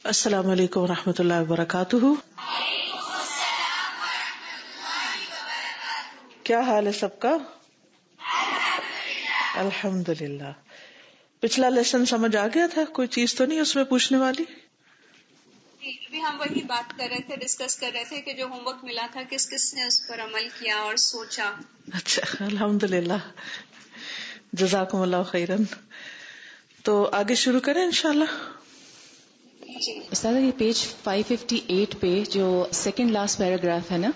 السلام علیکم ورحمۃ اللہ وبرکاتہ. کیا حال ہے سب کا؟ الحمد للہ. پچھلا لیسن سمجھ آ گیا تھا؟ کوئی چیز تو نہیں اس میں پوچھنے والی؟ ابھی ہم وہی بات کر رہے تھے، ڈسکس کر رہے تھے کہ جو ہوم ورک ملا تھا کس کس نے اس پر عمل کیا اور سوچا. اچھا، الحمد للہ، جزاکم اللہ خیرن. تو آگے شروع کریں انشاءاللہ. استاد یہ پیج 558 پہ جو سیکنڈ لاسٹ پیراگراف ہے نا،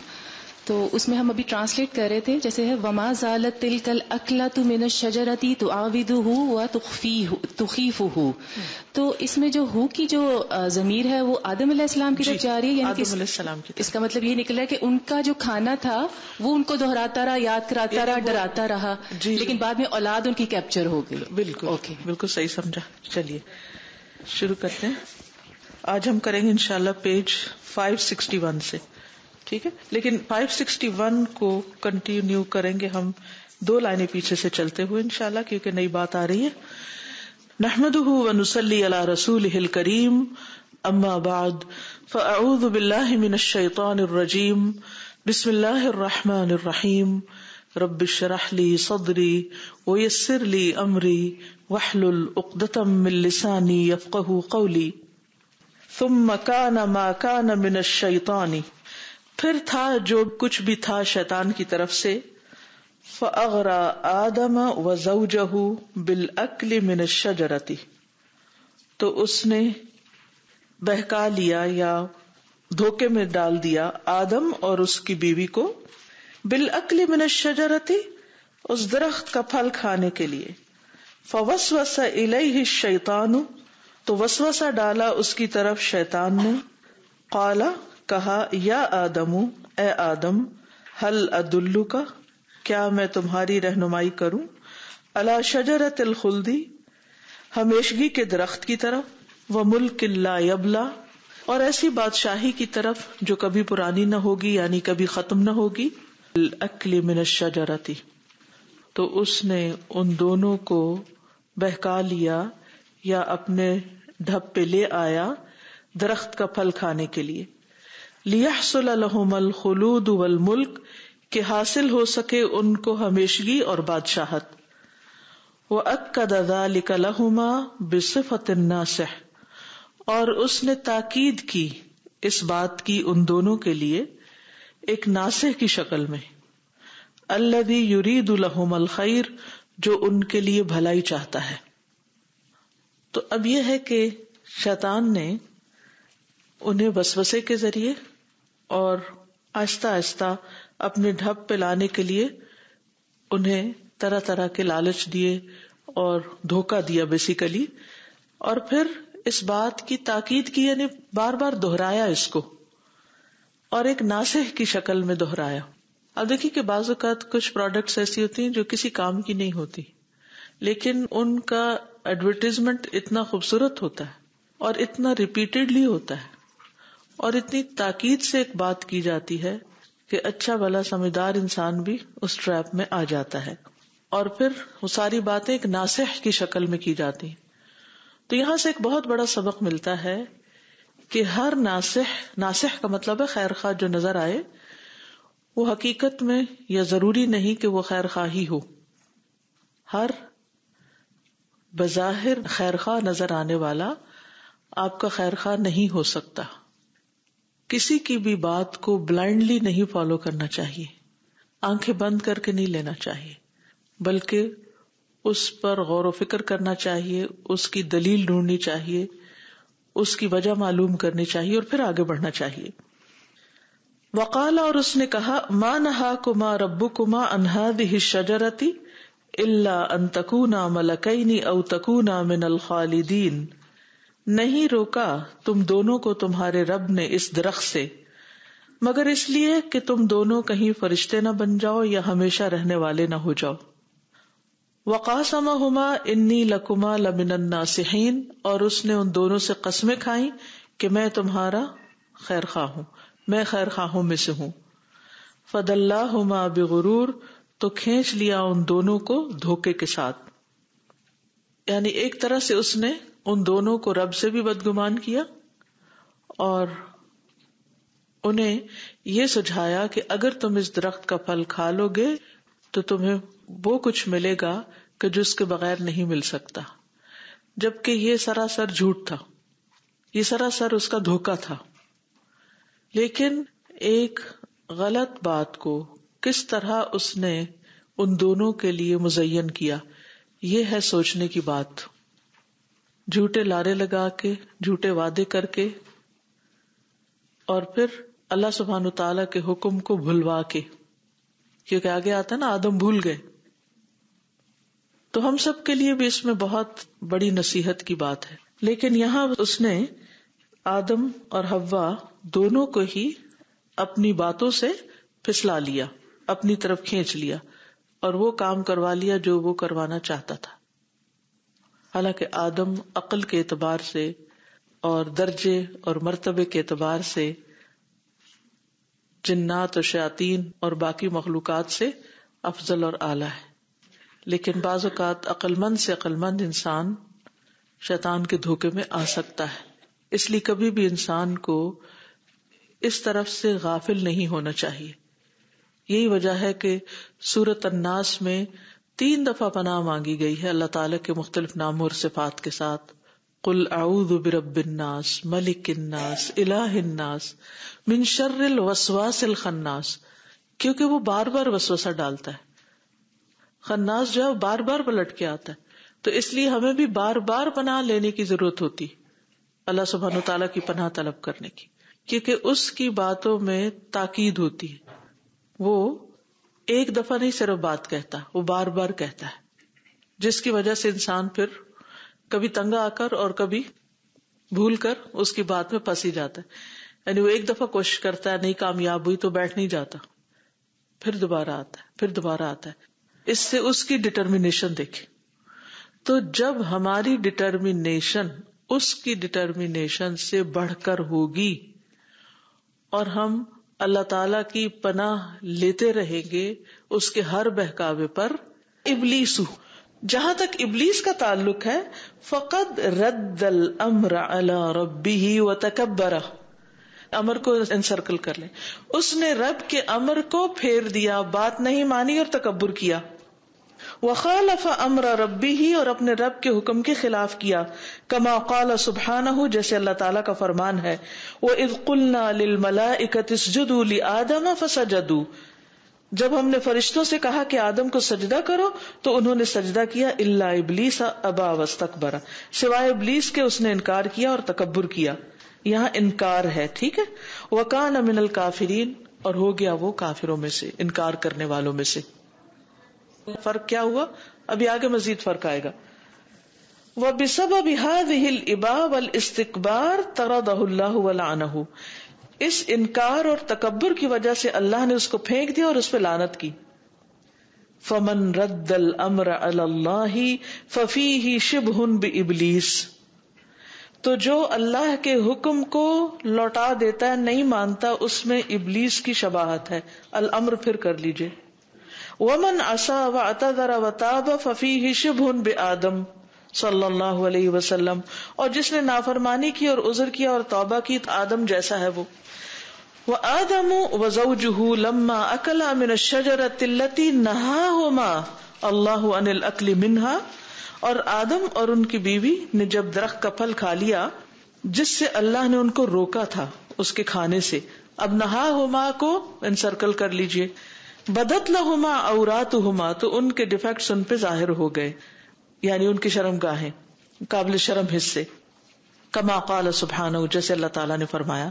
تو اس میں ہم ابھی ٹرانسلیٹ کر رہے تھے، جیسے ہے وما زالت تلک الاکلۃ من الشجرۃ تعاودہ وتخیفہ. تو اس میں جو ہو کی جو ضمیر ہے وہ آدم علیہ السلام کی طرف جا رہی ہے، یعنی آدم علیہ السلام کی طرف. اس کا مطلب یہ نکلا کہ ان کا جو کھانا تھا وہ ان کو دہراتا رہا، یاد کراتا رہا، ڈراتا رہا، لیکن بعد میں اولاد ان کی کیپچر ہو گئی. بالکل اوکے، بالکل صحیح سمجھا. چلیے شروع کرتے ہیں. آج ہم کریں گے انشاءاللہ پیج 561 سے، ٹھیک ہے؟ لیکن 561 کو کنٹینیو کریں گے ہم 2 لائنیں پیچھے سے چلتے ہوئے انشاءاللہ، کیونکہ نئی بات آ رہی ہے. نحمده ونصلي على رسوله الكريم، اما بعد، فاعوذ بالله من الشيطان الرجيم، بسم الله الرحمن الرحيم، رب اشرح لي صدري ويسر لي امري واحلل عقدة من لساني يفقهوا قولي. ثم كان ما كان من الشيطان، پھر تھا جو کچھ بھی تھا شیطان کی طرف سے. فأغرى آدم وزوجه بالأكل من الشجرة، تو اس نے بہکا لیا یا دھوکے میں ڈال دیا آدم اور اس کی بیوی کو بالأكل من الشجرة، اس درخت کا پھل کھانے کے لیے. فوسوس إليه الشيطان، تو وسوسہ ڈالا اس کی طرف شیطان نے. قال، کہا، یا آدم، اے آدم، هل ادلک، کیا میں تمہاری رہنمائی کروں، علی شجرۃ الخلد، ہمیشگی کے درخت کی طرف، وملک لا یبلی، اور ایسی بادشاہی کی طرف جو کبھی پرانی نہ ہوگی، یعنی کبھی ختم نہ ہوگی. الاکل من الشجرۃ، تو اس نے ان دونوں کو بہکا لیا یا اپنے ڈھب پہ لے آیا درخت کا پھل کھانے کے لیے. لیحصل لہم الخلود والملک، کہ حاصل ہو سکے ان کو ہمیشگی اور بادشاہت. وأکد ذلک لہما بصفۃ الناصح، اور اس نے تاکید کی اس بات کی ان دونوں کے لیے ایک ناصح کی شکل میں. الذی یرید لہم الخیر، جو ان کے لیے بھلائی چاہتا ہے. تو اب یہ ہے کہ شیطان نے انہیں وسوسے کے ذریعے اور آہستہ آہستہ اپنے ڈھب پہ لانے کے لیے انہیں طرح طرح کے لالچ دیے اور دھوکہ دیا بیسیکلی، اور پھر اس بات کی تاکید کی، یعنی بار بار دہرایا اس کو، اور ایک ناصح کی شکل میں دہرایا. اب دیکھیے کہ بعض اوقات کچھ پروڈکٹس ایسی ہوتی ہیں جو کسی کام کی نہیں ہوتی، لیکن ان کا ایڈورٹیزمنٹ اتنا خوبصورت ہوتا ہے اور اتنا ریپیٹڈلی ہوتا ہے اور اتنی تاکید سے ایک بات کی جاتی ہے کہ اچھا بھلا سمجھدار انسان بھی اس ٹریپ میں آ جاتا ہے، اور پھر وہ ساری باتیں ایک ناصح کی شکل میں کی جاتی ہیں. تو یہاں سے ایک بہت بڑا سبق ملتا ہے کہ ہر ناصح کا مطلب ہے خیر خواہ جو نظر آئے، وہ حقیقت میں یا ضروری نہیں کہ وہ خیر خواہ ہی ہو. ہر بظاہر خیر خواہ نظر آنے والا آپ کا خیر خواہ نہیں ہو سکتا. کسی کی بھی بات کو بلائنڈلی نہیں فالو کرنا چاہیے، آنکھیں بند کر کے نہیں لینا چاہیے، بلکہ اس پر غور و فکر کرنا چاہیے، اس کی دلیل ڈھونڈنی چاہیے، اس کی وجہ معلوم کرنی چاہیے اور پھر آگے بڑھنا چاہیے. وقال، اور اس نے کہا، ما نہاکما ربکما عن ہذہ الشجرۃ الا ان تکونا ملکین او تکونا من الخالدین، نہیں روکا تم دونوں کو تمہارے رب نے اس درخت سے مگر اس لیے کہ تم دونوں کہیں فرشتے نہ بن جاؤ یا ہمیشہ رہنے والے نہ ہو جاؤ. وقاسمہما انی لکما لمن الناصحین، اور اس نے ان دونوں سے قسمیں کھائیں کہ میں تمہارا خیر خواہ ہوں، میں خیر خواہوں میں سے ہوں. فدلاہما بغرور، تو کھینچ لیا ان دونوں کو دھوکے کے ساتھ. یعنی ایک طرح سے اس نے ان دونوں کو رب سے بھی بدگمان کیا اور انہیں یہ سجھایا کہ اگر تم اس درخت کا پھل کھا لو گے تو تمہیں وہ کچھ ملے گا کہ جو اس کے بغیر نہیں مل سکتا، جبکہ یہ سراسر جھوٹ تھا، یہ سراسر اس کا دھوکا تھا. لیکن ایک غلط بات کو کس طرح اس نے ان دونوں کے لیے مزین کیا، یہ ہے سوچنے کی بات. جھوٹے لارے لگا کے، جھوٹے وعدے کر کے، اور پھر اللہ سبحانہ تعالیٰ کے حکم کو بھلوا کے، کیونکہ آگے آتا نا آدم بھول گئے. تو ہم سب کے لیے بھی اس میں بہت بڑی نصیحت کی بات ہے. لیکن یہاں اس نے آدم اور حوا دونوں کو ہی اپنی باتوں سے پھسلا لیا، اپنی طرف کھینچ لیا، اور وہ کام کروا لیا جو وہ کروانا چاہتا تھا. حالانکہ آدم عقل کے اعتبار سے اور درجے اور مرتبے کے اعتبار سے جنات و شیاطین اور باقی مخلوقات سے افضل اور اعلیٰ ہے. لیکن بعض اوقات عقل مند سے عقل مند انسان شیطان کے دھوکے میں آ سکتا ہے. اس لیے کبھی بھی انسان کو اس طرف سے غافل نہیں ہونا چاہیے. یہی وجہ ہے کہ سورۃ الناس میں 3 دفعہ پناہ مانگی گئی ہے اللہ تعالیٰ کے مختلف ناموں اور صفات کے ساتھ. قل اعوذ برب الناس ملک الناس الہ الناس من شر الوسواس الخناس، کیونکہ وہ بار بار وسوسہ ڈالتا ہے. خناس جو ہے بار بار پلٹ کے آتا ہے، تو اس لیے ہمیں بھی بار بار پناہ لینے کی ضرورت ہوتی اللہ سبحانہ تعالیٰ کی پناہ طلب کرنے کی، کیونکہ اس کی باتوں میں تاکید ہوتی ہے. وہ ایک دفعہ نہیں صرف بات کہتا، وہ بار بار کہتا ہے، جس کی وجہ سے انسان پھر کبھی تنگ آ کر اور کبھی بھول کر اس کی بات میں پھنس ہی جاتا ہے. یعنی وہ ایک دفعہ کوشش کرتا ہے، نہیں کامیاب ہوئی تو بیٹھ نہیں جاتا، پھر دوبارہ آتا ہے، پھر دوبارہ آتا ہے. اس سے اس کی ڈٹرمینیشن دیکھیں. تو جب ہماری ڈٹرمینیشن اس کی ڈٹرمینیشن سے بڑھ کر ہوگی اور ہم اللہ تعالی کی پناہ لیتے رہیں گے اس کے ہر بہکاوے پر، ابلیس، جہاں تک ابلیس کا تعلق ہے، فقد رد الامر علی ربہ وتکبر، امر کو انسرکل کر لیں، اس نے رب کے امر کو پھیر دیا، بات نہیں مانی اور تکبر کیا. وخالف امر ربہ، اور اپنے رب کے حکم کے خلاف کیا. کما قال سبحانہ، جیسے اللہ تعالیٰ کا فرمان ہے، وَإِذْ قُلْنَا لِلْمَلَائِكَةِ اسْجُدُوا لِآدَمَ فَسَجَدُوا، جب ہم نے فرشتوں سے کہا کہ آدم کو سجدہ کرو تو انہوں نے سجدہ کیا. الا ابلیس ابا واستکبر، سوائے ابلیس کے اس نے انکار کیا اور تکبر کیا. یہاں انکار ہے، ٹھیک ہے. وَكَانَ مِنَ الْكَافِرِينَ، اور ہو گیا وہ کافروں میں سے، انکار کرنے والوں میں سے. فرق کیا ہوا؟ ابھی آگے مزید فرق آئے گا. وَبِسَبَبِ هَذِهِ الْإِبَاءِ وَالْإِسْتِكْبَارِ طَرَدَهُ اللَّهُ وَلَعَنَهُ، اس انکار اور تکبر کی وجہ سے اللہ نے اس کو پھینک دیا اور اس پہ لعنت کی. فَمَن رَدَّ الْأَمْرَ عَلَى اللَّهِ فَفِيهِ شِبْهٌ بِإِبْلِيسِ، تو جو اللہ کے حکم کو لوٹا دیتا ہے، نہیں مانتا، اس میں ابلیس کی شباہت ہے. الامر پھر کر لیجئے. ومن عصى واعتذر وتاب ففيه شبه بآدم صلی اللہ علیہ وسلم، اور جس نے نافرمانی کی اور عذر کیا اور توبہ کی، آدم جیسا ہے وہ. وآدم وزوجه لما اكلا من الشجرة التي نهاهما اللہ عن الاكل منها، اور آدم اور ان کی بیوی نے جب درخت کا پھل کھا لیا جس سے اللہ نے ان کو روکا تھا اس کے کھانے سے. اب نہاہما کو انسرکل کر لیجئے. بدت لہما عوراتہما، تو ان کے ڈیفیکٹس ان پہ ظاہر ہو گئے، یعنی ان کی شرم گاہیں، قابل شرم حصے. کما قال سبحانہ، جیسے اللہ تعالیٰ نے فرمایا،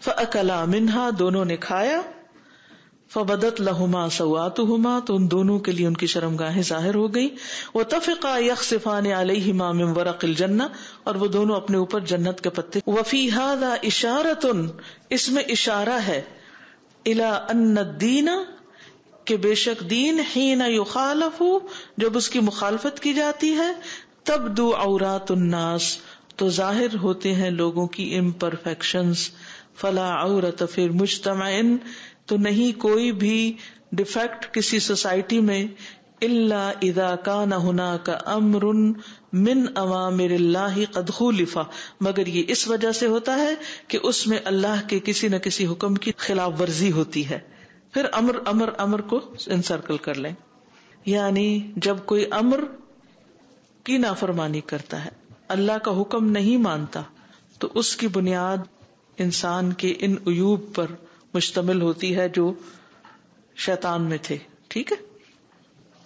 فأکلا منہا، دونوں نے کھایا. فبدت لہما سوآتہما، تو ان دونوں کے لیے ان کی شرم گاہیں ظاہر ہو گئی. وطفقا یخصفان علیہما من ورق الجنہ، اور وہ دونوں اپنے اوپر جنت کے پتے. وفی ھذا اشارۃ، اس میں اشارہ ہے، الی ان الدین، کہ بے شک دین، حین یخالف، جب اس کی مخالفت کی جاتی ہے، تبدو عورات الناس، تو ظاہر ہوتے ہیں لوگوں کی امپرفیکشنز. فلا عورت فی مجتمع، تو نہیں کوئی بھی ڈیفیکٹ کسی سوسائٹی میں، الا اذا کان ہناک امر من اوامر اللہ قد خولفا، مگر یہ اس وجہ سے ہوتا ہے کہ اس میں اللہ کے کسی نہ کسی حکم کی خلاف ورزی ہوتی ہے. پھر امر کو انسرکل کر لیں. یعنی جب کوئی امر کی نافرمانی کرتا ہے، اللہ کا حکم نہیں مانتا، تو اس کی بنیاد انسان کے ان عیوب پر مشتمل ہوتی ہے جو شیطان میں تھے. ٹھیک ہے.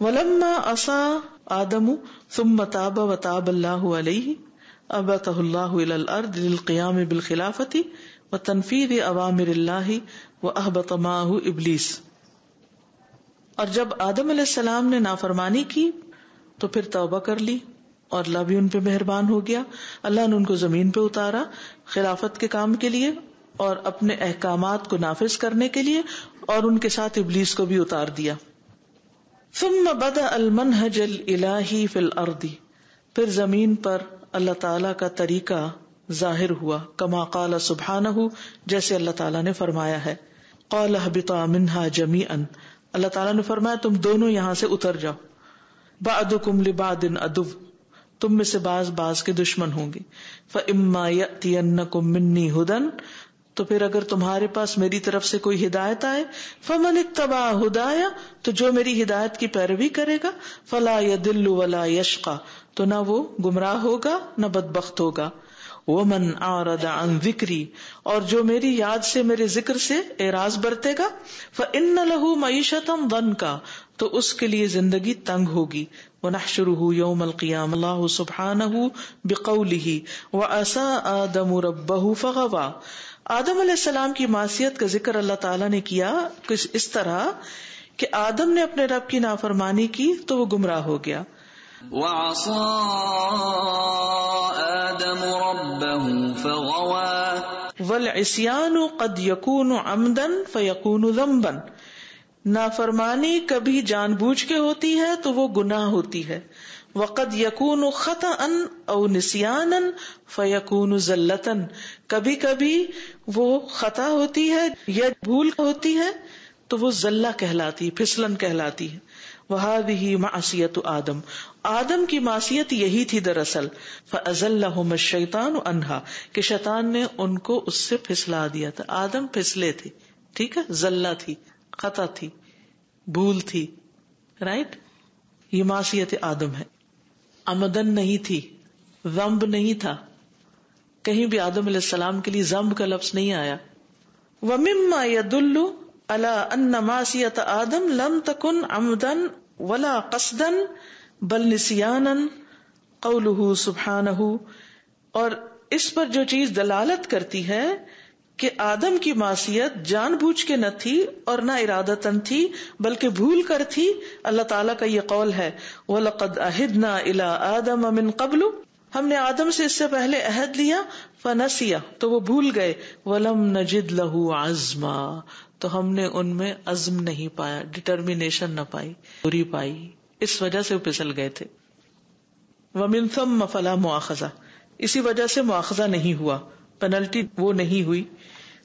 وَلَمَّا عَصَىٰ آدَمُ ثُمَّ تَابَ وَتَابَ اللَّهُ عَلَيْهِ أَبَعَثَهُ اللَّهُ إِلَى الْأَرْضِ لِلْقِيَامِ بِالْخِلَافَةِ وَتَنْفِيذِ أَوَامِرِ اللَّهِ وَأَهْبَطَ مَعَهُ إِبْلِيسَ. اور جب آدم علیہ السلام نے نافرمانی کی تو پھر توبہ کر لی اور اللہ بھی ان پہ مہربان ہو گیا. اللہ نے ان کو زمین پہ اتارا خلافت کے کام کے لیے اور اپنے احکامات کو نافذ کرنے کے لیے، اور ان کے ساتھ ابلیس کو بھی اتار دیا. ثم بدأ المنهج الالہی فی الارض، پھر زمین پر اللہ تعالی کا طریقہ ظاہر ہوا. کما قال سبحانہ، جیسے اللہ تعالی نے فرمایا ہے. قال اہبطا منہا جمیعا، اللہ تعالیٰ نے فرمایا تم دونوں یہاں سے اتر جاؤ. بعضکم لبعض عدو، تم میں سے بعض کے دشمن ہوں گے. فإما یأتینکم منی ھدی، تو پھر اگر تمہارے پاس میری طرف سے کوئی ہدایت آئے، فمن اتبع ھدایا، تو جو میری ہدایت کی پیروی کرے گا، فلا یضل ولا یشقی، تو نہ وہ گمراہ ہوگا نہ بدبخت ہوگا. ومن اعرض عن ذکری، اور جو میری یاد سے میرے ذکر سے اعراض برتے گا، فإن له معیشۃ ضنکا، تو اس کے لیے زندگی تنگ ہوگی. ونحشرہ یوم القیامہ، اللہ سبحانہ بقولہ وعصى آدم ربہ فغوی. آدم علیہ السلام کی معصیت کا ذکر اللہ تعالیٰ نے کیا کچھ اس طرح کہ آدم نے اپنے رب کی نافرمانی کی تو وہ گمراہ ہو گیا. وعصى آدم ربه فغوى. والعصیان قد یکون عمدا فیکون ذنبا، نافرمانی کبھی جان بوجھ کے ہوتی ہے تو وہ گناہ ہوتی ہے. وقد یکون خطأ او نسیانا فیکون زلتا، کبھی کبھی وہ خطا ہوتی ہے یا بھول ہوتی ہے تو وہ زلہ کہلاتی، پھسلن کہلاتی ہے. وَهَذِهِ مَعْصِيَةُ آدم کی معصیت یہی تھی دراصل. فَأَزَلَّهُمَ الشَّيْطَانُ عَنْهَا، کہ شیطان نے ان کو اس سے پھسلا دیا تھا. آدم پھسلے تھے، ٹھیک ہے، زلہ تھی، خطا تھی، بھول تھی، رائٹ. یہ معصیت آدم ہے، عمدن نہیں تھی، ذنب نہیں تھا. کہیں بھی آدم علیہ السلام کے لیے ذنب کا لفظ نہیں آیا. وَمِمَّا يَدُلُّ عَلَىٰ أَنَّ مَعْصِيَةَ آدم لَمْ تَكُنْ عَمْدًا وَلَا قَصْدًا بَلْ نِسْيَانًا قَوْلُهُ سُبْحَانَهُ، اور اس پر جو چیز دلالت کرتی ہے کہ آدم کی معصیت جان بوجھ کے نہ تھی اور نہ ارادتاً تھی بلکہ بھول کر تھی. اللہ تعالیٰ کا یہ قول ہے، وَلَقَدْ عَهِدْنَا إِلَىٰ آدَمَ مِن قَبْلُ، ہم نے آدم سے اس سے پہلے عہد لیا، فنسیا، تو وہ بھول گئے. وَلَمْ نَجِدْ لَهُ عَزْمًا، تو ہم نے ان میں عزم نہیں پایا، ڈٹرمینیشن نہ پائی، دوری پائی، اس وجہ سے وہ پھسل گئے تھے. وَمِن ثُمَّ فَلَا مُؤَاخَذَةَ، اسی وجہ سے مؤاخذہ نہیں ہوا، پینلٹی وہ نہیں ہوئی.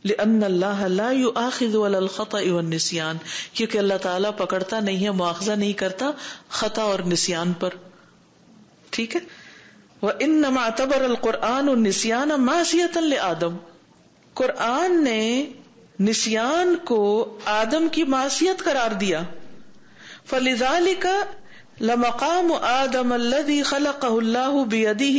لأن اللہ لا یؤاخذ علی الخطأ والنسیان، کیونکہ اللہ تعالیٰ پکڑتا نہیں ہے، مؤاخذہ نہیں کرتا خطا اور نسیان پر. ٹھیک ہے. وإنما اعتبر القرآن النسیان معصیۃ لآدم، قرآن نے نسیان کو آدم کی معصیت قرار دیا. فلذلک لمقام آدم الذی خلقہ اللہ بیدہ،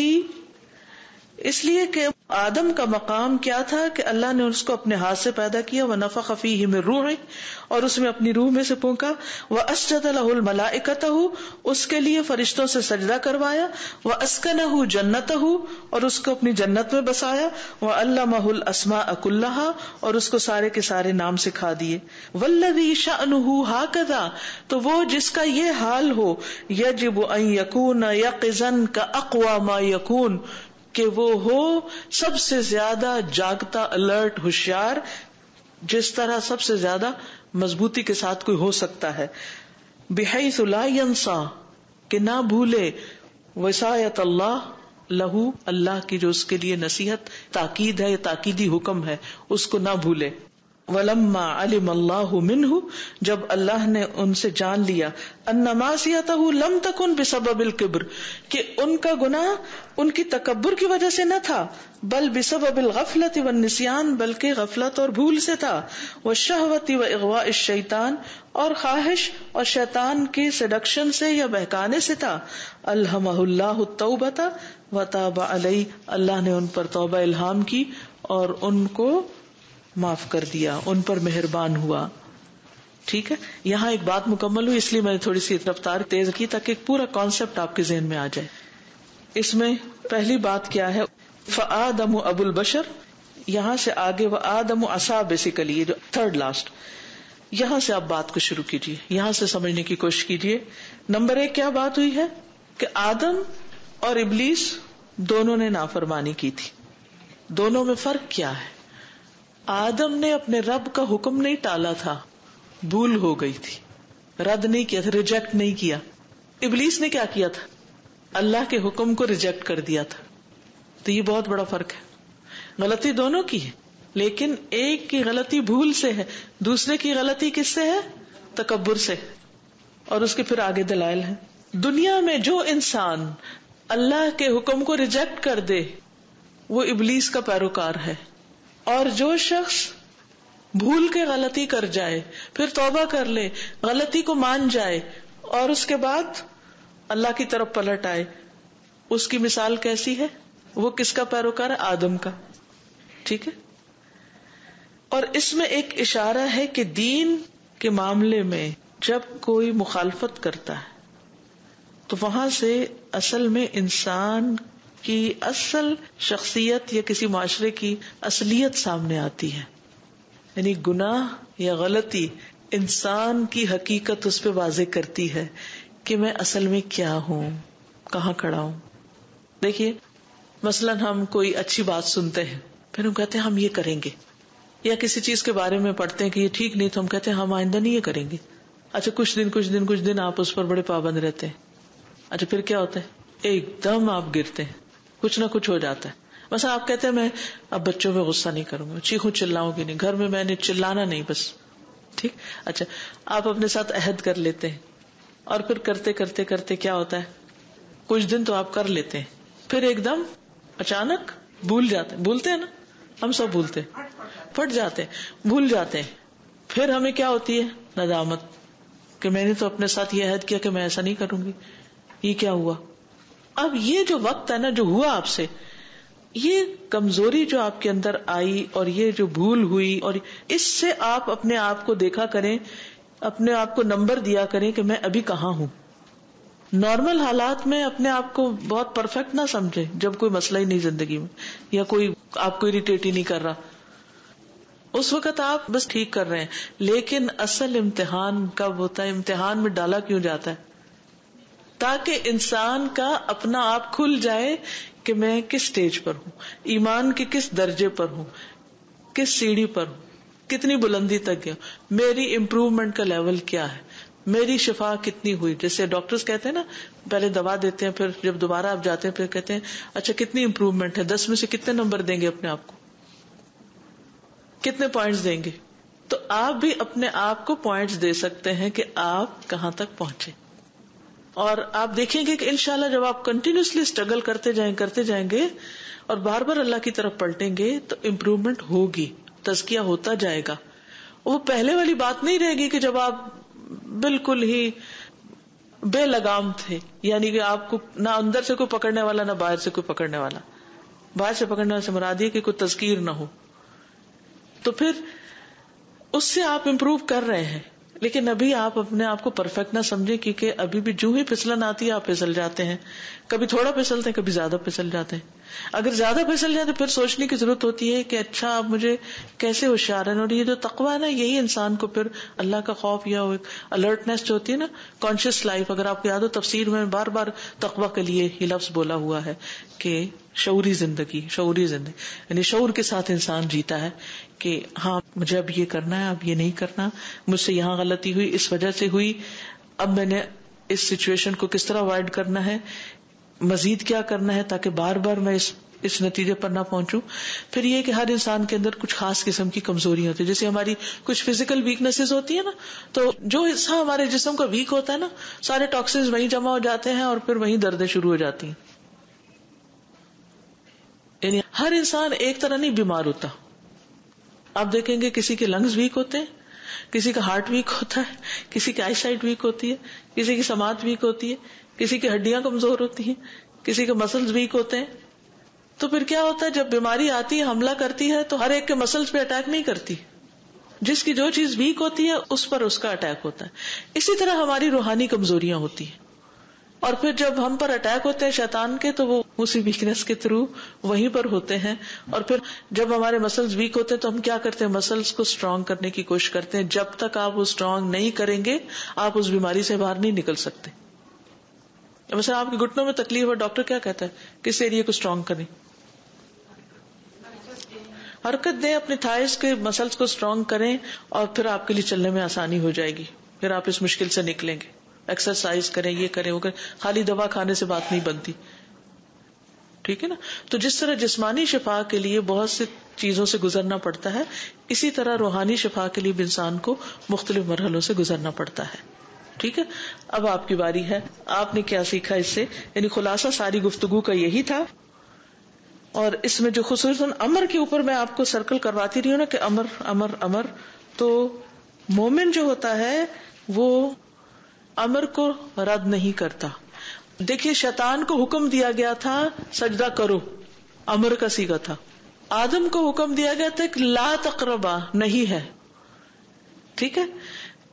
اس لیے کہ آدم کا مقام کیا تھا کہ اللہ نے اس کو اپنے ہاتھ سے پیدا کیا. وَنَفَخَ فِيهِ مِن رُوحِهِ، اور اس میں اپنی روح میں سے پھونکا. وَأَسْجَدَ لَهُ الْمَلَائِكَةُ، اس کے لیے فرشتوں سے سجدہ کروایا. وَأَسْكَنَهُ جَنَّتَهُ، اور اس کو اپنی جنت میں بسایا. وَعَلَّمَهُ الْأَسْمَاءَ كُلَّهَا، اور اس کو سارے کے سارے نام سکھا دیے. وَالَّذِي شَأْنُهُ هَكَذَا، تو وہ جس کا یہ حال ہو، يَجِبُ أَن يَكُونَ يَقِظًا كَأَقْوَى مَا يَكُونُ، کہ وہ ہو سب سے زیادہ جاگتا، الرٹ، ہوشیار، جس طرح سب سے زیادہ مضبوطی کے ساتھ کوئی ہو سکتا ہے. بحیث لا ینسا، کہ نہ بھولے. وصایت اللہ لہو، اللہ کی جو اس کے لیے نصیحت، تاکید ہے، تاکیدی حکم ہے، اس کو نہ بھولے. وَلَمَّا عَلِمَ اللَّهُ مِنْهُ، جب اللہ نے ان سے جان لیا، أَنَّ مَعْصِيَتَهُ لَمْ تَكُنْ بِسَبَبِ الْكِبْرِ، کہ ان کا گناہ ان کی تکبر کی وجہ سے نہ تھا، بل بسبب الغفلة والنسیان، بلکہ غفلت اور بھول سے تھا، والشہوة وإغواء الشیطان، اور خواہش اور شیطان کی سیڈکشن سے یا بہکانے سے تھا، الہمہ اللہ التوبۃ وتاب علیہ، اللہ نے ان پر توبہ الہام کی اور ان کو معاف کر دیا، ان پر مہربان ہوا. ٹھیک ہے، یہاں ایک بات مکمل ہوئی، اس لیے میں نے تھوڑی سی رفتار تیز کی تاکہ ایک پورا کانسیپٹ آپ کے ذہن میں آ جائے. اس میں پہلی بات کیا ہے، فآدم ابو البشر، یہاں سے آگے وآدم عصا، بیسیکلی یہ جو تھرڈ لاسٹ، یہاں سے آپ بات کو شروع کیجیے، یہاں سے سمجھنے کی کوشش کیجیے. نمبر 1 کیا بات ہوئی ہے کہ آدم اور ابلیس دونوں نے نافرمانی کی تھی. دونوں میں فرق کیا ہے؟ آدم نے اپنے رب کا حکم نہیں ٹالا تھا، بھول ہو گئی تھی، رد نہیں کیا تھا، ریجیکٹ نہیں کیا. ابلیس نے کیا کیا تھا؟ اللہ کے حکم کو ریجیکٹ کر دیا تھا. تو یہ بہت بڑا فرق ہے. غلطی دونوں کی ہے، لیکن ایک کی غلطی بھول سے ہے، دوسرے کی غلطی کس سے ہے؟ تکبر سے. اور اس کے پھر آگے دلائل ہیں. دنیا میں جو انسان اللہ کے حکم کو ریجیکٹ کر دے وہ ابلیس کا پیروکار ہے، اور جو شخص بھول کے غلطی کر جائے، پھر توبہ کر لے، غلطی کو مان جائے اور اس کے بعد اللہ کی طرف پلٹ آئے، اس کی مثال کیسی ہے؟ وہ کس کا پیروکار ہے؟ آدم کا. ٹھیک ہے. اور اس میں ایک اشارہ ہے کہ دین کے معاملے میں جب کوئی مخالفت کرتا ہے تو وہاں سے اصل میں انسان کی اصل شخصیت یا کسی معاشرے کی اصلیت سامنے آتی ہے. یعنی گناہ یا غلطی انسان کی حقیقت اس پہ واضح کرتی ہے کہ میں اصل میں کیا ہوں، کہاں کھڑا ہوں. دیکھیے مثلا ہم کوئی اچھی بات سنتے ہیں، پھر ہم کہتے ہیں ہم یہ کریں گے، یا کسی چیز کے بارے میں پڑھتے ہیں کہ یہ ٹھیک نہیں، تو ہم کہتے ہیں ہم آئندہ نہیں یہ کریں گے. اچھا کچھ دن آپ اس پر بڑے پابند رہتے ہیں. اچھا پھر کیا ہوتا ہے؟ ایک دم آپ گرتے ہیں، کچھ نہ کچھ ہو جاتا ہے. مثلا آپ کہتے ہیں میں اب بچوں میں غصہ نہیں کروں گا، چیخوں چلاؤں گی نہیں، گھر میں میں نے چلانا نہیں بس. ٹھیک. اچھا آپ اپنے ساتھ عہد کر لیتے ہیں، اور پھر کرتے کرتے کرتے کیا ہوتا ہے؟ کچھ دن تو آپ کر لیتے ہیں، پھر ایک دم اچانک بھول جاتے ہیں. بھولتے ہیں نا، ہم سب بھولتے ہیں، پھٹ جاتے ہیں، بھول جاتے ہیں. پھر ہمیں کیا ہوتی ہے؟ ندامت کہ میں نے تو اپنے ساتھ یہ عہد کیا کہ میں ایسا نہیں کروں گی، یہ کیا ہوا. اب یہ جو وقت ہے نا، جو ہوا آپ سے، یہ کمزوری جو آپ کے اندر آئی اور یہ جو بھول ہوئی، اور اس سے آپ اپنے آپ کو دیکھا کریں، اپنے آپ کو نمبر دیا کریں کہ میں ابھی کہاں ہوں. نارمل حالات میں اپنے آپ کو بہت پرفیکٹ نہ سمجھے، جب کوئی مسئلہ ہی نہیں زندگی میں یا کوئی آپ کو اریٹیٹ ہی نہیں کر رہا، اس وقت آپ بس ٹھیک کر رہے ہیں. لیکن اصل امتحان کب ہوتا ہے؟ امتحان میں ڈالا کیوں جاتا ہے؟ تاکہ انسان کا اپنا آپ کھل جائے کہ میں کس سٹیج پر ہوں، ایمان کے کس درجے پر ہوں، کس سیڑھی پر ہوں، کتنی بلندی تک گیا، میری امپروومنٹ کا لیول کیا ہے، میری شفا کتنی ہوئی. جیسے ڈاکٹرز کہتے ہیں نا، پہلے دوا دیتے ہیں، پھر جب دوبارہ آپ جاتے ہیں پھر کہتے ہیں اچھا کتنی امپروومنٹ ہے، 10 میں سے کتنے نمبر دیں گے اپنے آپ کو، کتنے پوائنٹس دیں گے. تو آپ بھی اپنے آپ کو پوائنٹس دے سکتے ہیں کہ آپ کہاں تک پہنچے. اور آپ دیکھیں گے کہ انشاءاللہ جب آپ کنٹینیوسلی اسٹرگل کرتے جائیں گے اور بار بار اللہ کی طرف پلٹیں گے تو امپروومنٹ ہوگی، تزکیہ ہوتا جائے گا. وہ پہلے والی بات نہیں رہے گی کہ جب آپ بالکل ہی بے لگام تھے، یعنی کہ آپ کو نہ اندر سے کوئی پکڑنے والا نہ باہر سے کوئی پکڑنے والا. باہر سے پکڑنے والے سے مراد یہ کہ کوئی تذکیر نہ ہو. تو پھر اس سے آپ امپروو کر رہے ہیں، لیکن ابھی آپ اپنے آپ کو پرفیکٹ نہ سمجھیں، کیونکہ ابھی بھی جو ہی پھسلن آتی ہے آپ پھسل جاتے ہیں. کبھی تھوڑا پھسلتے ہیں، کبھی زیادہ پھسل جاتے ہیں. اگر زیادہ پھسل جاتے پھر سوچنے کی ضرورت ہوتی ہے کہ اچھا اب مجھے کیسے ہوشیار ہے. اور یہ جو تقویٰ ہے نا، یہی انسان کو پھر اللہ کا خوف یا الرٹنس جو ہوتی ہے نا، کانشیس لائف. اگر آپ کو یاد ہو تفسیر میں بار بار تقویٰ کے لیے یہ لفظ بولا ہوا ہے کہ شعوری زندگی، یعنی شعور کے ساتھ انسان جیتا ہے کہ ہاں مجھے اب یہ کرنا ہے، اب یہ نہیں کرنا، مجھ سے یہاں غلطی ہوئی، اس وجہ سے ہوئی، اب میں نے اس سچویشن کو کس طرح اوائڈ کرنا ہے. مزید کیا کرنا ہے تاکہ بار بار میں اس نتیجے پر نہ پہنچوں. پھر یہ کہ ہر انسان کے اندر کچھ خاص قسم کی کمزوریاں ہوتی ہیں. جیسے ہماری کچھ فزیکل ویکنیسز ہوتی ہیں نا, تو جو حصہ ہمارے جسم کا ویک ہوتا ہے نا, سارے ٹاکسنز وہیں جمع ہو جاتے ہیں اور پھر وہیں دردیں شروع ہو جاتی ہیں. یعنی ہر انسان ایک طرح نہیں بیمار ہوتا. آپ دیکھیں گے کسی کے لنگز ویک ہوتے ہیں, کسی کا ہارٹ ویک ہوتا ہے, کسی کی آئی سائٹ ویک ہوتی ہے, کسی کی سماعت ویک ہوتی ہے, کسی کی ہڈیاں کمزور ہوتی ہیں, کسی کے مسلز ویک ہوتے ہیں. تو پھر کیا ہوتا ہے, جب بیماری آتی ہے, حملہ کرتی ہے, تو ہر ایک کے مسلز پہ اٹیک نہیں کرتی. جس کی جو چیز ویک ہوتی ہے اس پر اس کا اٹیک ہوتا ہے. اسی طرح ہماری روحانی کمزوریاں ہوتی ہیں, اور پھر جب ہم پر اٹیک ہوتے ہیں شیطان کے, تو وہ اسی ویکنس کے تھرو وہیں پر ہوتے ہیں. اور پھر جب ہمارے مسلز ویک ہوتے ہیں تو ہم کیا کرتے ہیں, مسلز کو اسٹرانگ کرنے کی کوشش کرتے ہیں. جب تک آپ وہ اسٹرانگ نہیں کریں گے آپ اس بیماری سے باہر نہیں نکل سکتے. مثلا آپ کے گھٹنوں میں تکلیف ہے, ڈاکٹر کیا کہتا ہے, کس ایریے کو اسٹرانگ کریں, حرکت دیں, اپنے تھائز کے مسلز کو اسٹرانگ کریں, اور پھر آپ کے لیے چلنے میں آسانی ہو جائے گی. پھر آپ اس مشکل سے نکلیں گے. ایکسرسائز کریں, یہ کریں, وہ کریں. خالی دوا کھانے سے بات نہیں بنتی, ٹھیک ہے نا. تو جس طرح جسمانی شفا کے لیے بہت سی چیزوں سے گزرنا پڑتا ہے, اسی طرح روحانی شفا کے لیے بھی انسان کو مختلف مرحلوں سے گزرنا پڑتا ہے. ٹھیک ہے, اب آپ کی باری ہے. آپ نے کیا سیکھا اس سے؟ یعنی خلاصہ ساری گفتگو کا یہی تھا. اور اس میں جو خصوصاً امر کے اوپر میں آپ کو سرکل کرواتی رہی ہوں نا, کہ امر امر امر, تو مومن جو ہوتا ہے وہ امر کو رد نہیں کرتا. دیکھیے شیطان کو حکم دیا گیا تھا سجدہ کرو, امر کا صیغہ تھا. آدم کو حکم دیا گیا تھا کہ لا تقربا, نہیں ہے. ٹھیک ہے,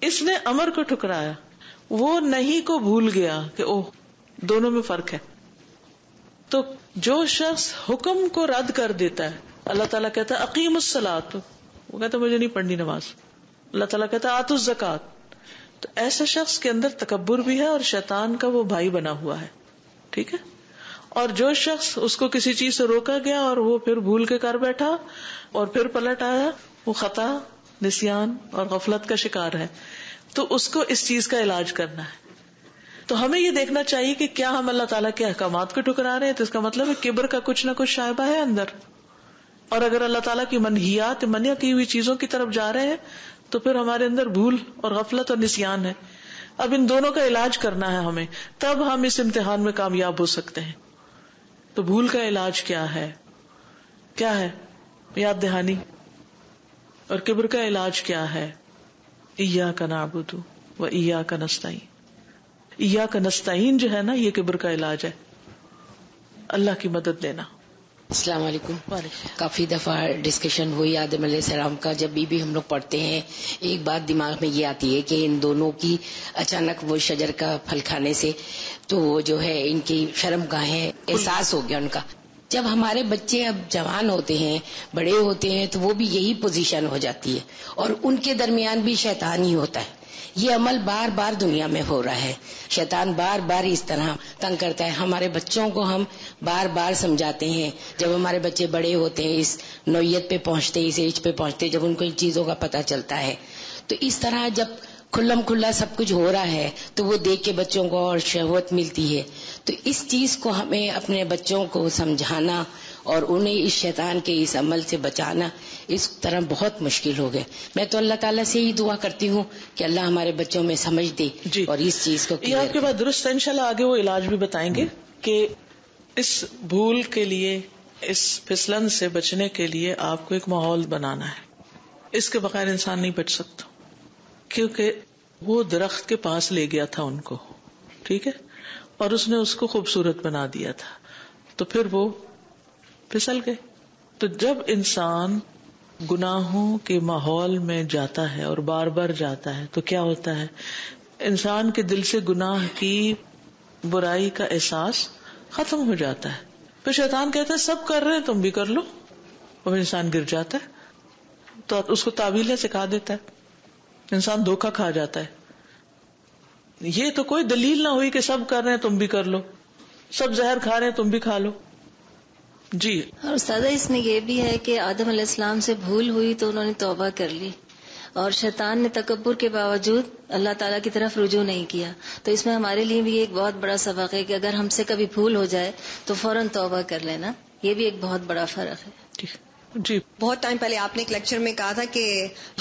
اس نے امر کو ٹھکرایا, وہ نہیں کو بھول گیا کہ اوہ دونوں میں فرق ہے. تو جو شخص حکم کو رد کر دیتا ہے, اللہ تعالیٰ کہتا ہے اقیم الصلاۃ, وہ کہتا ہے مجھے نہیں پڑھنی نماز. اللہ تعالیٰ کہتا ہے آتوا الزکات. تو ایسا شخص کے اندر تکبر بھی ہے اور شیطان کا وہ بھائی بنا ہوا ہے. ٹھیک ہے. اور جو شخص اس کو کسی چیز سے روکا گیا اور وہ پھر بھول کے کر بیٹھا اور پھر پلٹ آیا, وہ خطا, نسیان اور غفلت کا شکار ہے. تو اس کو اس چیز کا علاج کرنا ہے. تو ہمیں یہ دیکھنا چاہیے کہ کیا ہم اللہ تعالیٰ کے احکامات کو ٹھکرا رہے ہیں, تو اس کا مطلب ہے کبر کا کچھ نہ کچھ شائبہ ہے اندر. اور اگر اللہ تعالیٰ کی منہیات, منع کی ہوئی چیزوں کی طرف جا رہے ہیں, تو پھر ہمارے اندر بھول اور غفلت اور نسیان ہے. اب ان دونوں کا علاج کرنا ہے ہمیں, تب ہم اس امتحان میں کامیاب ہو سکتے ہیں. تو بھول کا علاج کیا ہے, کیا ہے, یاد دہانی. اور کبر کا علاج کیا ہے, ایاک نعبد و ایاک نستعین. ایاک نستعین جو ہے نا, یہ کبر کا علاج ہے, اللہ کی مدد لینا. السلام علیکم. کافی دفعہ ڈسکشن ہوئی آدم علیہ السلام کا. جب بھی ہم لوگ پڑھتے ہیں ایک بات دماغ میں یہ آتی ہے کہ ان دونوں کی اچانک وہ شجر کا پھل کھانے سے تو جو ہے ان کی شرم گاہیں احساس ہو گیا ان کا. جب ہمارے بچے اب جوان ہوتے ہیں, بڑے ہوتے ہیں, تو وہ بھی یہی پوزیشن ہو جاتی ہے, اور ان کے درمیان بھی شیطان ہی ہوتا ہے. یہ عمل بار بار دنیا میں ہو رہا ہے. شیطان بار بار اس طرح تنگ کرتا ہے. ہمارے بچوں کو ہم بار بار سمجھاتے ہیں, جب ہمارے بچے بڑے ہوتے ہیں, اس نوعیت پہ پہنچتے, اس ایج پہ پہنچتے, جب ان کو ان چیزوں کا پتہ چلتا ہے, تو اس طرح جب کھلم کھلا سب کچھ ہو رہا ہے تو وہ دیکھ کے بچوں کو اور شہوت ملتی ہے. تو اس چیز کو ہمیں اپنے بچوں کو سمجھانا اور انہیں اس شیطان کے اس عمل سے بچانا اس طرح بہت مشکل ہو گئے. میں تو اللہ تعالیٰ سے ہی دعا کرتی ہوں کہ اللہ ہمارے بچوں میں سمجھ دے اور اس چیز کو. یہ آپ کے بعد درست انشاءاللہ آگے وہ علاج بھی بتائیں گے کہ اس بھول کے لیے, اس پھسلن سے بچنے کے لیے آپ کو ایک ماحول بنانا ہے. اس کے بغیر انسان نہیں بچ سکتا, کیونکہ وہ درخت کے پاس لے گیا تھا ان کو, ٹھیک ہے, اور اس نے اس کو خوبصورت بنا دیا تھا, تو پھر وہ پھسل گئے. تو جب انسان گناہوں کے ماحول میں جاتا ہے اور بار بار جاتا ہے تو کیا ہوتا ہے, انسان کے دل سے گناہ کی برائی کا احساس ختم ہو جاتا ہے. پھر شیطان کہتا ہے سب کر رہے ہیں تم بھی کر لو, اور انسان گر جاتا ہے. تو اس کو تعویلیں سکھا دیتا ہے, انسان دھوکا کھا جاتا ہے. یہ تو کوئی دلیل نہ ہوئی کہ سب کر رہے ہیں تم بھی کر لو, سب زہر کھا رہے ہیں تم بھی کھا لو. جی. اور استاذہ اس میں یہ بھی ہے کہ آدم علیہ السلام سے بھول ہوئی تو انہوں نے توبہ کر لی, اور شیطان نے تکبر کے باوجود اللہ تعالیٰ کی طرف رجوع نہیں کیا. تو اس میں ہمارے لیے بھی ایک بہت بڑا سبق ہے کہ اگر ہم سے کبھی بھول ہو جائے تو فوراً توبہ کر لینا. یہ بھی ایک بہت بڑا فرق ہے. جی بہت ٹائم پہلے آپ نے ایک لیکچر میں کہا تھا کہ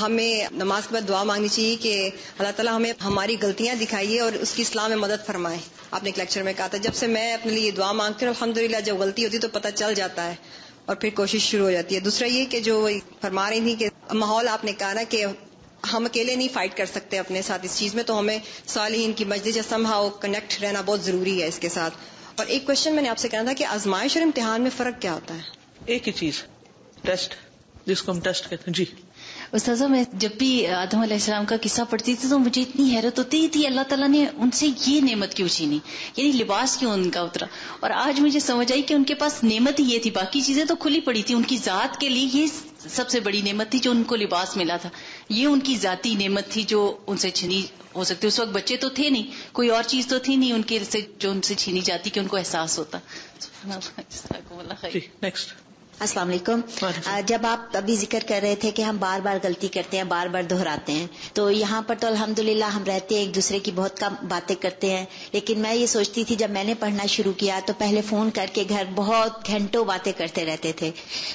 ہمیں نماز کے بعد دعا مانگنی چاہیے کہ اللہ تعالیٰ ہمیں ہماری غلطیاں دکھائیے اور اس کی اصلاح میں مدد فرمائے. آپ نے ایک لیکچر میں کہا تھا. جب سے میں اپنے لیے دعا مانگتی ہوں الحمدللہ جب غلطی ہوتی تو پتہ چل جاتا ہے اور پھر کوشش شروع ہو جاتی ہے. دوسرا یہ کہ جو فرما رہی تھی کہ ماحول آپ نے کہا نا کہ ہم اکیلے نہیں فائٹ کر سکتے اپنے ساتھ اس چیز میں, تو ہمیں صالحین کی مجلس یا سمہاؤ کنیکٹ رہنا بہت ضروری ہے اس کے ساتھ. اور ایک کوشچن میں نے آپ سے کہنا تھا کہ آزمائش اور امتحان میں فرق کیا ہوتا ہے؟ ایک ہی چیز, ٹیسٹ, جس کو ہم ٹیسٹ کہتے ہیں. جی استاذہ میں جب بھی آدم علیہ السلام کا قصہ پڑھتی تھی تو مجھے اتنی حیرت ہوتی تھی اللہ تعالیٰ نے ان سے یہ نعمت کیوں چھینی, یعنی لباس کیوں ان کا اترا. اور آج مجھے سمجھ آئی کہ ان کے پاس نعمت ہی یہ تھی, باقی چیزیں تو کھلی پڑی تھی. ان کی ذات کے لیے یہ سب سے بڑی نعمت تھی جو ان کو لباس ملا تھا. یہ ان کی ذاتی نعمت تھی جو ان سے چھینی ہو سکتی. اس وقت بچے تو تھے نہیں, کوئی اور چیز تو تھی نہیں ان کے سے جو ان سے چھینی جاتی کہ ان کو احساس ہوتا. نیکسٹ. السلام علیکم. جب آپ ابھی ذکر کر رہے تھے کہ ہم بار بار غلطی کرتے ہیں, بار بار دہراتے ہیں, تو یہاں پر تو الحمدللہ ہم رہتے ہیں ایک دوسرے کی بہت کم باتیں کرتے ہیں. لیکن میں یہ سوچتی تھی جب میں نے پڑھنا شروع کیا تو پہلے فون کر کے گھر بہت گھنٹوں باتیں کرتے رہتے تھے.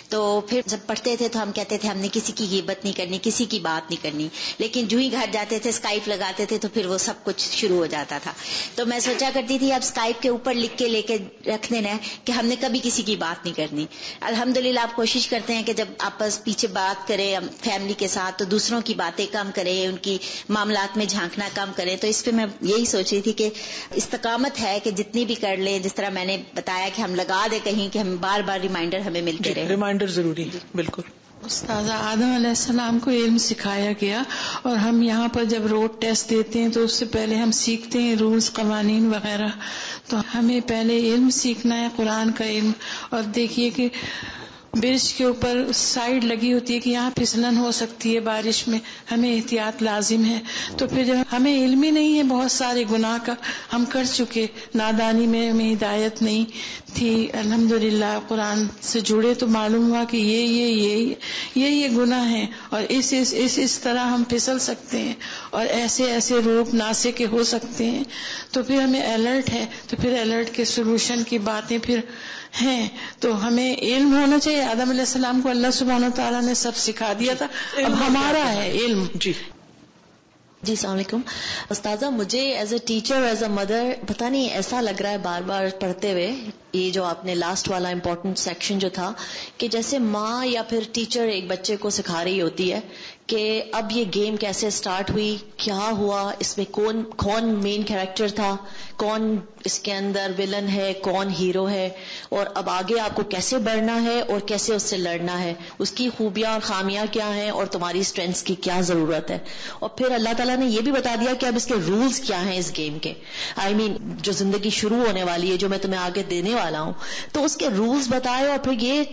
تو پھر جب پڑھتے تھے تو ہم کہتے تھے ہم نے کسی کی غیبت نہیں کرنی, کسی کی بات نہیں کرنی. لیکن جو ہی گھر جاتے تھے اسکائپ لگاتے تھے تو پھر وہ سب کچھ شروع ہو جاتا تھا. تو میں سوچا کرتی تھی اب اسکائپ کے اوپر لکھ کے لے کے رکھ دینا ہے کہ ہم نے کبھی کسی کی بات نہیں کرنی. الحمدللہ آپ کوشش کرتے ہیں کہ جب آپس پیچھے بات کریں فیملی کے ساتھ تو دوسروں کی باتیں کم کریں, ان کی معاملات میں جھانکنا کم کریں. تو اس پہ میں یہی سوچ رہی تھی کہ استقامت ہے کہ جتنی بھی کر لیں, جس طرح میں نے بتایا کہ ہم لگا دیں کہیں کہ ہم بار بار ریمائنڈر ہمیں ملتے رہے. ریمائنڈر ضروری ہے. بالکل. استاذہ آدم علیہ السلام کو علم سکھایا گیا, اور ہم یہاں پر جب روڈ ٹیسٹ دیتے ہیں تو اس سے پہلے ہم سیکھتے ہیں رولز قوانین وغیرہ. تو ہمیں پہلے علم سیکھنا ہے, قرآن کا علم. اور دیکھیے کہ برج کے اوپر سائڈ لگی ہوتی ہے کہ یہاں پھسلن ہو سکتی ہے بارش میں, ہمیں احتیاط لازم ہے. تو پھر جب ہمیں علم ہی نہیں ہے بہت سارے گناہ کا ہم کر چکے, نادانی میں ہمیں ہدایت نہیں تھی, الحمدللہ قرآن سے جڑے تو معلوم ہوا کہ یہ گناہ ہیں اور اس طرح ہم پھسل سکتے ہیں اور ایسے روپ ناسے کے ہو سکتے ہیں. تو پھر ہمیں الرٹ ہے, تو پھر الرٹ کے سولوشن کی باتیں پھر ہیں. تو ہمیں علم ہونا چاہیے. آدم علیہ السلام کو اللہ سبحانہ و تعالیٰ نے سب سکھا دیا تھا, اب ہمارا ہے علم. جی السلام علیکم. استاذہ مجھے as a teacher, as a mother پتہ نہیں ایسا لگ رہا ہے بار بار پڑھتے ہوئے یہ جو آپ نے لاسٹ والا امپورٹنٹ سیکشن جو تھا, کہ جیسے ماں یا پھر ٹیچر ایک بچے کو سکھا رہی ہوتی ہے کہ اب یہ گیم کیسے سٹارٹ ہوئی, کیا ہوا, اس میں کون مین کیریکٹر تھا, کون اس کے اندر ولن ہے, کون ہیرو ہے, اور اب آگے آپ کو کیسے بڑھنا ہے اور کیسے اس سے لڑنا ہے, اس کی خوبیاں اور خامیاں کیا ہیں اور تمہاری اسٹرینتھس کی کیا ضرورت ہے. اور پھر اللہ تعالیٰ نے یہ بھی بتا دیا کہ اب اس کے رولز کیا ہیں اس گیم کے. جو زندگی شروع ہونے والی ہے, جو میں تمہیں آگے دینے والا ہوں, تو اس کے رولز بتائے. اور پھر یہ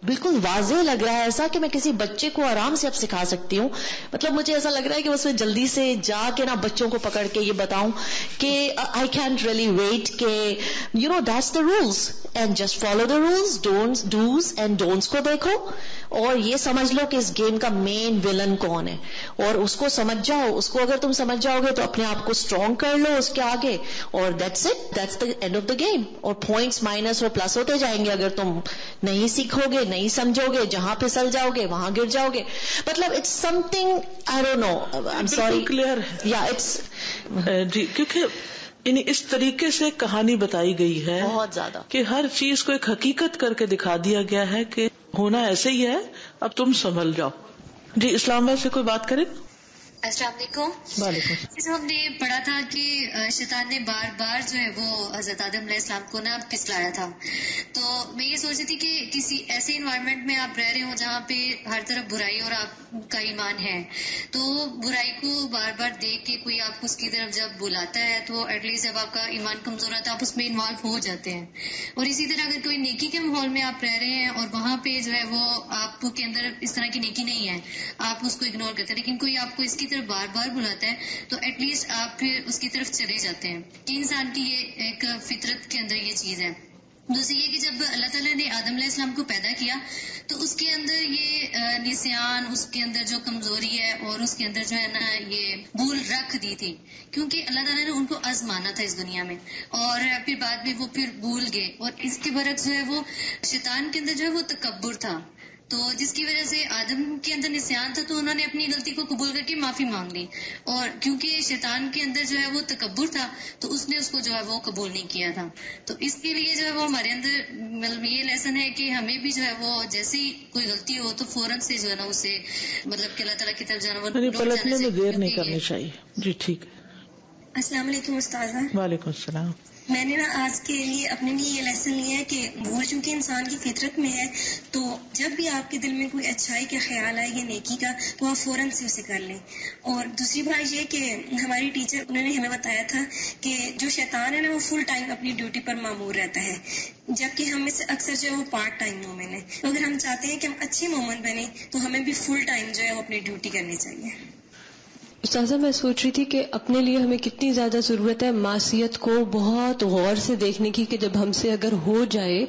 بالکل واضح لگ رہا ہے ایسا کہ میں کسی بچے کو آرام سے اب سکھا سکتی ہوں. مطلب مجھے ایسا لگ رہا ہے کہ اس میں جلدی سے جا کے نا بچوں کو پکڑ کے یہ بتاؤں کہ آئی کینٹ ریئلی ویٹ کہ that's the rules and just follow the rules, dos and don'ts کو دیکھو اور یہ سمجھ لو کہ اس گیم کا مین ولن کون ہے, اور اس کو سمجھ جاؤ. اس کو اگر تم سمجھ جاؤ گے تو اپنے آپ کو اسٹرانگ کر لو اس کے آگے, اور that's it, that's the and of the game. اور پوائنٹس مائنس اور پلس ہوتے جائیں گے. اگر تم نہیں سیکھو گے, نہیں سمجھو گے, جہاں پھسل جاؤ گے وہاں گر جاؤ گے. مطلب it's something I don't know, I am sorry, clear یا اٹس جی, کیونکہ یعنی اس طریقے سے کہانی بتائی گئی ہے بہت زیادہ کہ ہر چیز کو ایک حقیقت کر کے دکھا دیا گیا ہے کہ ہونا ایسے ہی ہے, اب تم سنبھل جاؤ. جی اسلام آباد سے کوئی بات کرے. السلام علیکم. وعلیکم. جیسے ہم نے پڑھا تھا کہ شیطان نے بار بار جو ہے وہ حضرت آدم علیہ السلام کو نا پھسلایا تھا. تو میں یہ سوچ رہی تھی کہ کسی ایسے انوائرمنٹ میں آپ رہ رہے ہوں جہاں پہ ہر طرف برائی اور آپ کا ایمان ہے, تو برائی کو بار بار دیکھ کے کوئی آپ اس کی طرف جب بلاتا ہے تو ایٹ لیسٹ جب آپ کا ایمان کمزور ہوتا ہے آپ اس میں انوالو ہو جاتے ہیں. اور اسی طرح اگر کوئی نیکی کے ماحول میں آپ رہ رہے ہیں اور وہاں پہ جو ہے وہ آپ کے اندر اس طرح کی نیکی نہیں ہے, آپ اس کو اگنور کرتے ہیں, لیکن کوئی آپ کو اس کی طرف بار بار بلاتا ہے تو ایٹ لیسٹ آپ پھر اس کی طرف چلے جاتے ہیں. کہ انسان کی یہ ایک فطرت کے اندر یہ چیز ہے. دوسری یہ کہ جب اللہ تعالیٰ نے آدم علیہ السلام کو پیدا کیا تو اس کے اندر یہ نسیان، اس کے اندر جو کمزوری ہے اور اس کے اندر جو ہے نا یہ بھول رکھ دی تھی، کیونکہ اللہ تعالیٰ نے ان کو آزمانا تھا اس دنیا میں، اور پھر بعد میں وہ پھر بھول گئے. اور اس کے برعکس جو ہے وہ شیطان کے اندر جو ہے وہ تکبر تھا، تو جس کی وجہ سے آدم کے اندر نسیان تھا تو انہوں نے اپنی غلطی کو قبول کر کے معافی مانگ لی، اور کیونکہ شیطان کے اندر جو ہے وہ تکبر تھا تو اس نے اس کو جو ہے وہ قبول نہیں کیا تھا. تو اس کے لیے جو ہے وہ ہمارے اندر مطلب یہ لیسن ہے کہ ہمیں بھی جو ہے وہ جیسے ہی کوئی غلطی ہو تو فوراً سے جو ہے نا اسے مطلب کہ اللہ تعالیٰ کی طرف جانا، پلٹنے میں دیر نہیں کرنی چاہیے. جی ٹھیک ہے. السلام علیکم استاذہ. وعلیکم السلام. میں نے آج کے لیے اپنے لیے یہ لیسن لیا ہے کہ بھول چونکہ انسان کی فطرت میں ہے، تو جب بھی آپ کے دل میں کوئی اچھائی کا خیال آئے یا نیکی کا تو آپ فوراً سے اسے کر لیں. اور دوسری بات یہ کہ ہماری ٹیچر انہوں نے ہمیں بتایا تھا کہ جو شیطان ہے نا وہ فل ٹائم اپنی ڈیوٹی پر مامور رہتا ہے، جبکہ ہم میں سے اکثر جو ہے وہ پارٹ ٹائم مومن ہے. تو اگر ہم چاہتے ہیں کہ ہم اچھے مومن بنیں تو ہمیں بھی فل ٹائم جو ہے وہ اپنی ڈیوٹی کرنی چاہیے. استاذہ میں سوچ رہی تھی کہ اپنے لیے ہمیں کتنی زیادہ ضرورت ہے معصیت کو بہت غور سے دیکھنے کی، کہ جب ہم سے اگر ہو جائے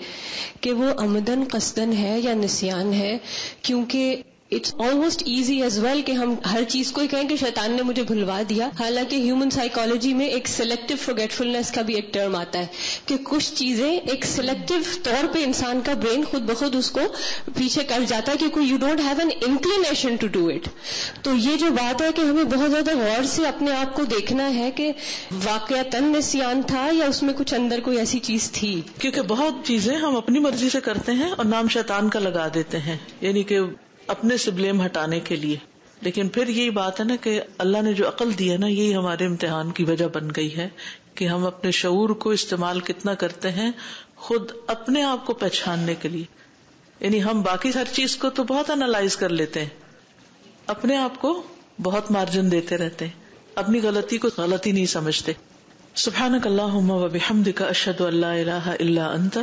کہ وہ عمدن قصدن ہے یا نسیان ہے، کیونکہ it's almost easy as well کہ ہم ہر چیز کو ہی کہیں کہ شیطان نے مجھے بھلوا دیا. حالانکہ ہیومن سائیکالوجی میں ایک سلیکٹو فرگیٹفلنس کا بھی ایک ٹرم آتا ہے کہ کچھ چیزیں ایک سلیکٹو طور پہ انسان کا برین خود بخود اس کو پیچھے کر جاتا ہے کیونکہ you don't have an inclination to do it. تو یہ جو بات ہے کہ ہمیں بہت زیادہ غور سے اپنے آپ کو دیکھنا ہے کہ واقعتاً نسیان تھا یا اس میں کچھ اندر کوئی ایسی چیز تھی، کیونکہ بہت چیزیں ہم اپنی مرضی سے کرتے ہیں اور نام شیطان کا لگا دیتے ہیں، یعنی کہ اپنے سے بلیم ہٹانے کے لیے. لیکن پھر یہی بات ہے نا کہ اللہ نے جو عقل دی ہے نا، یہی ہمارے امتحان کی وجہ بن گئی ہے کہ ہم اپنے شعور کو استعمال کتنا کرتے ہیں خود اپنے آپ کو پہچاننے کے لیے. یعنی ہم باقی ہر چیز کو تو بہت انالائز کر لیتے ہیں، اپنے آپ کو بہت مارجن دیتے رہتے ہیں، اپنی غلطی کو غلطی نہیں سمجھتے. سبحانک اللہم و بحمدک اشہد ان لا الہ الا انت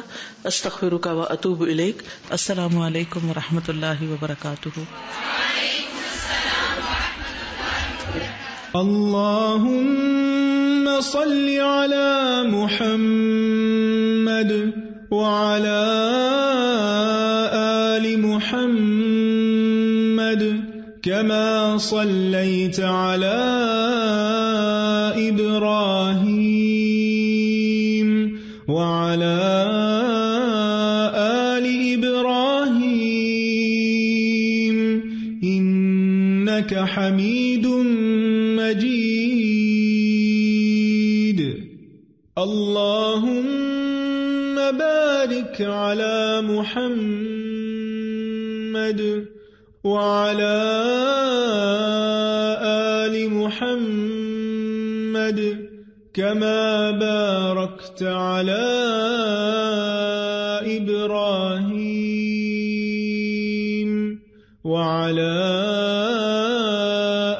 استغفرک و اتوب الیک. السلام علیکم و رحمۃ اللہ وبرکاتہ. اللہم صل علی محمد وعلی آل محمد كما صليت على إبراهيم وعلى آل إبراهيم إنك حميد مجيد. اللهم بارك على محمد وعلى آل محمد كما باركت على إبراهيم وعلى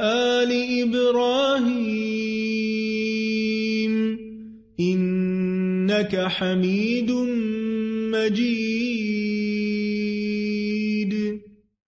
آل إبراهيم إنك حميد مجيد.